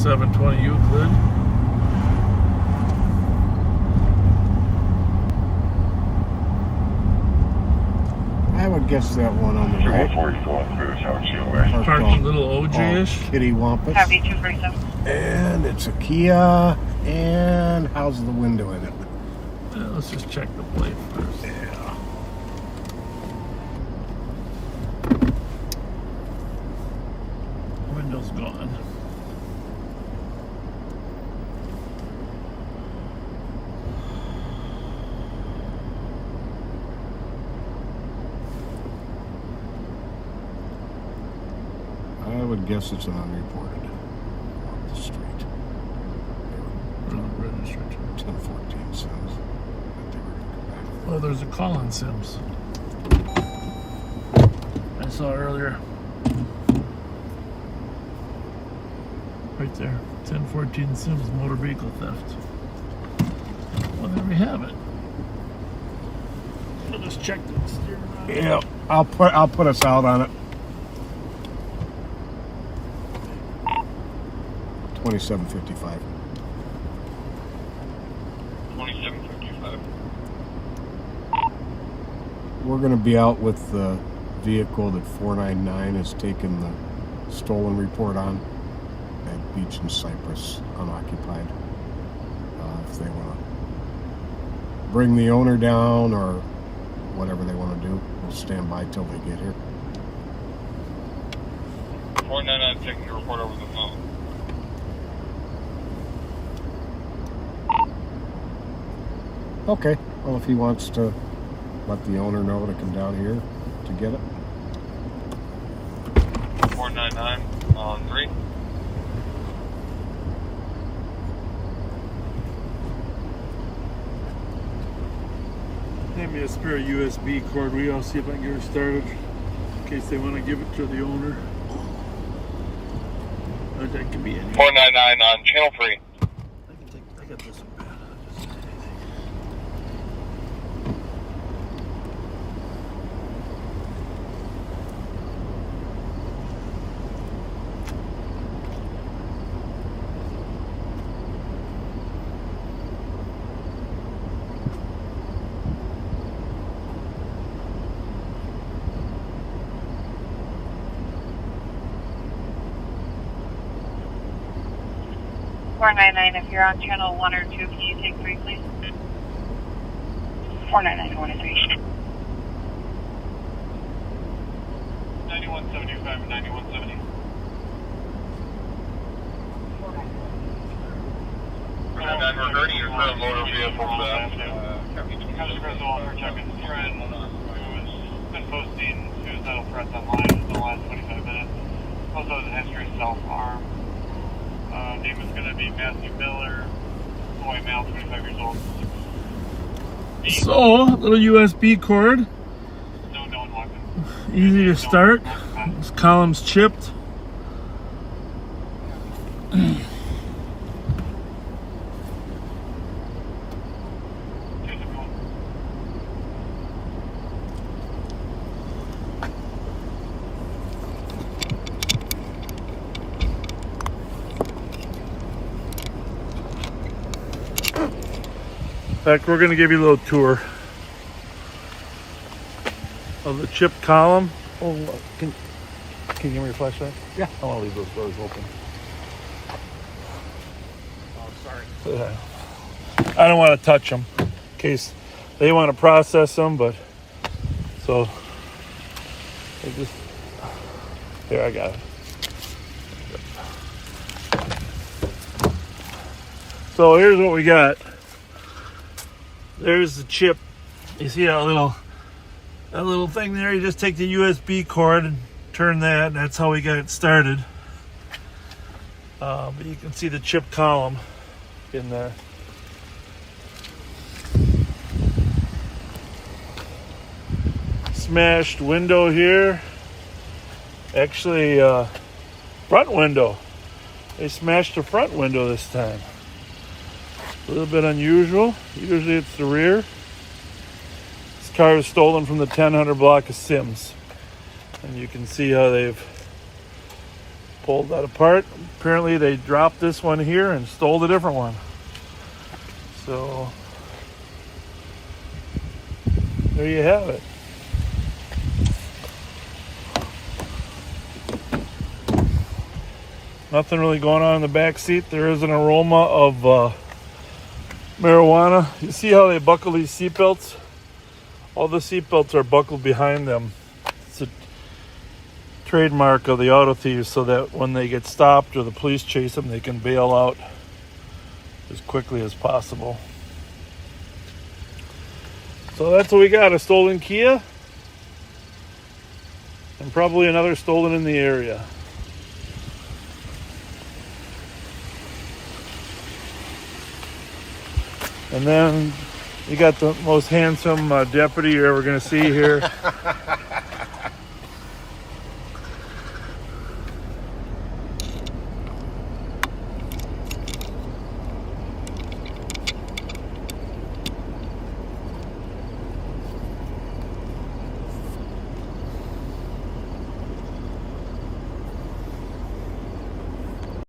720 Euclid. I would guess that one on the right. 44 Moose, Parked a little OG-ish. Kitty Wampus. Copy 247. And it's a Kia. And how's the window in it? Yeah, let's just check the plate first. Yeah. Window's gone. I would guess it's an unreported off the street. Registered. 1014 says that they were going to come back. Oh, there's a call on Sims. I saw earlier. Right there. 1014 Sims, motor vehicle theft. Well, there we have it. I'll just check the steering wheel. Yeah, I'll put us out on it. 2755. 2755. We're going to be out with the vehicle that 499 has taken the stolen report on at Beach and Cypress, unoccupied. If they want to bring the owner down or whatever they want to do, we'll stand by till they get here. 499 taking your report over the phone. Okay, well, if he wants to let the owner know to come down here to get it. 499 on 3. Hand me a spare USB cord. I'll see if I can get her started in case they want to give it to the owner. Or that can be any. 499 on channel 3. I got this one. If you're on channel 1 or 2, can you take 3, please? 499, 1 and 3. 9175 and 9170. And regarding your current motor vehicle theft, County Griswold for checking the friend who's been posting suicidal threats online in the last 25 minutes. Also has a history of self-harm. Name is going to be Matthew Miller, boy, male, 25 years old. So, little USB cord. No one walked in. Easy to start. This column's chipped. In fact, we're going to give you a little tour of the chipped column. Oh, can you give me your flashlight? Yeah. I want to leave those doors open. Oh, sorry. I don't want to touch them in case they want to process them, but so they just here. I got it. So here's what we got. There's the chip. You see that little thing there? You just take the USB cord and turn that, and that's how we got it started. But you can see the chip column in there. Smashed window here. Actually, front window. They smashed the front window this time. A little bit unusual. Usually it's the rear. This car was stolen from the 1000 block of Sims. And you can see how they've pulled that apart. Apparently they dropped this one here and stole the different one. So there you have it. Nothing really going on in the back seat. There is an aroma of marijuana. You see how they buckle these seatbelts? All the seatbelts are buckled behind them. It's a trademark of the auto thieves so that when they get stopped or the police chase them, they can bail out as quickly as possible. So that's what we got, a stolen Kia and probably another stolen in the area. And then you got the most handsome deputy you're ever going to see here.